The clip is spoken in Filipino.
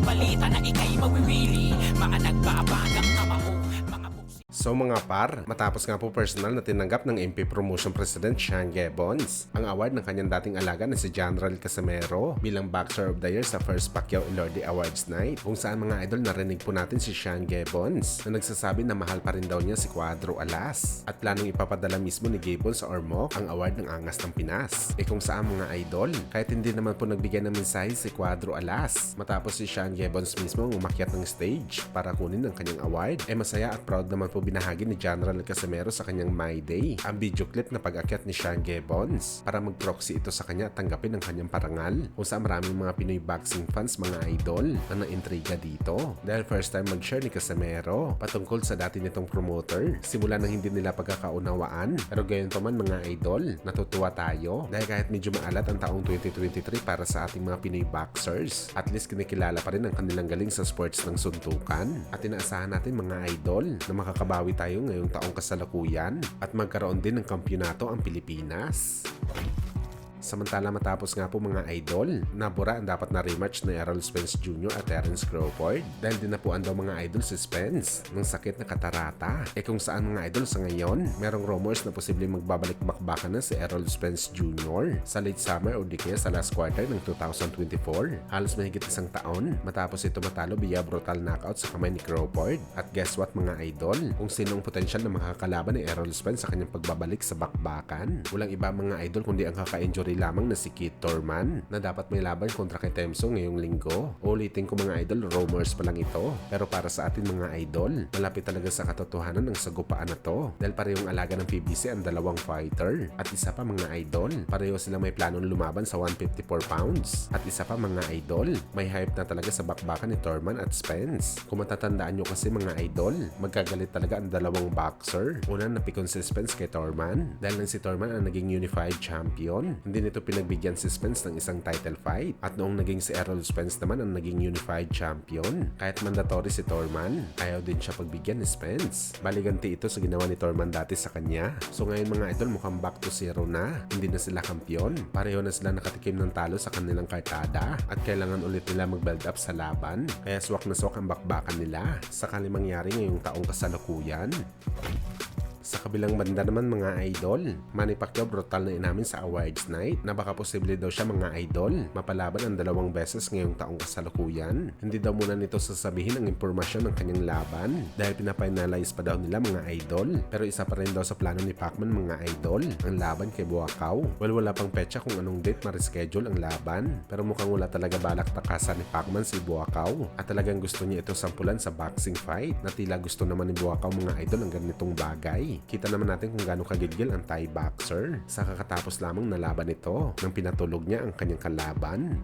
balita na ika'y mawiwili. Mga nagbabagang kamao, mga buksi. So mga par, matapos nga po personal na tinanggap ng MP Promotion President Sean Gibbons ang award ng kanyang dating alaga na si General Casimero bilang Boxer of the Year sa first Pacquiao Elordi Awards Night, kung saan mga idol narinig po natin si Sean Gibbons na nagsasabi na mahal pa rin daw niya si Cuadro Alas at planong ipapadala mismo ni Gibbons sa Ormoc ang award ng Angas ng Pinas. Kung saan mga idol, kahit hindi naman po nagbigay ng mensahe si Cuadro Alas matapos si Sean Gibbons mismo ang umakyat ng stage para kunin ang kanyang award, masaya at proud naman po binahagi ni General Casimero sa kanyang My Day ang video clip na pag-akyat ni Sean Gibbons para mag-proxy ito sa kanya at tanggapin ang kanyang parangal, kung saan maraming mga Pinoy boxing fans mga idol ang naintriga dito dahil first time mag-share ni Casimero patungkol sa dati nitong promoter simula nang hindi nila pagkakaunawaan. Pero gayon pa man mga idol, natutuwa tayo dahil kahit medyo maalat ang taong 2023 para sa ating mga Pinoy boxers, at least kinikilala pa rin ang kanilang galing sa sports ng suntukan at inaasahan natin mga idol na makakabawi tayo ngayong taong kasalukuyan at magkaroon din ng kampyonato ang Pilipinas. Samantala matapos nga po mga idol, nabura ang dapat na rematch na Errol Spence Jr. at Terence Crawford dahil dinapuan daw mga idol si Spence ng sakit na katarata. Kung saan mga idol sa ngayon, merong rumors na posibleng magbabalik-bakbakan na si Errol Spence Jr. sa late summer o di kaya sa last quarter ng 2024. Halos mahigit isang taon matapos ito matalo via brutal knockout sa kamay ni Crawford. At guess what mga idol? Kung sino ang potensyal na makakalaban ni Errol Spence sa kanyang pagbabalik sa bakbakan, walang iba mga idol kundi ang kaka-injury lamang na si Keith Thurman na dapat may laban kontra kay Temso ngayong linggo. Ulitin ko mga idol, rumors pa lang ito. Pero para sa atin mga idol, malapit talaga sa katotohanan ng sagupaan na to dahil parehong alaga ng PBC ang dalawang fighter. At isa pa mga idol, pareho silang may planong lumaban sa 154 pounds. At isa pa mga idol, may hype na talaga sa bakbakan ni Thurman at Spence. Kung matatandaan nyo kasi mga idol, magkagalit talaga ang dalawang boxer. Unang napikon si Spence kay Thurman dahil nang si Thurman ang naging unified champion, hindi nito pinagbigyan si Spence ng isang title fight. At noong naging si Errol Spence naman ang naging unified champion, kahit mandatory si Thurman, ayaw din siya pagbigyan ni Spence. Baliganti ito sa ginawa ni Thurman dati sa kanya. So ngayon mga idol, mukhang back to zero na. Hindi na sila kampiyon. Pareho na sila nakatikim ng talo sa kanilang kartada at kailangan ulit nila mag-build up sa laban. Kaya swak na swak ang bakbakan nila sakali mangyari ngayong taong kasalukuyan. Sa kabilang banda naman mga idol, Manny Pacquiao brutal na inamin sa awards night na baka posible daw siya mga idol mapalaban ang dalawang beses ngayong taong kasalukuyan. Hindi daw muna nito sasabihin ang impormasyon ng kanyang laban dahil pinapinalize pa daw nila mga idol. Pero isa pa rin daw sa plano ni Pacman mga idol ang laban kay Buakaw. Well, wala pang petsa kung anong date ma-reschedule ang laban, pero mukhang wala talaga balak takasan ni Pacman si Buakaw at talagang gusto niya ito sampulan sa boxing fight na tila gusto naman ni Buakaw mga idol ang ganitong bagay. Kita naman natin kung gaano kagigil ang Thai boxer sa kakatapos lamang na laban nito nang pinatulog niya ang kanyang kalaban.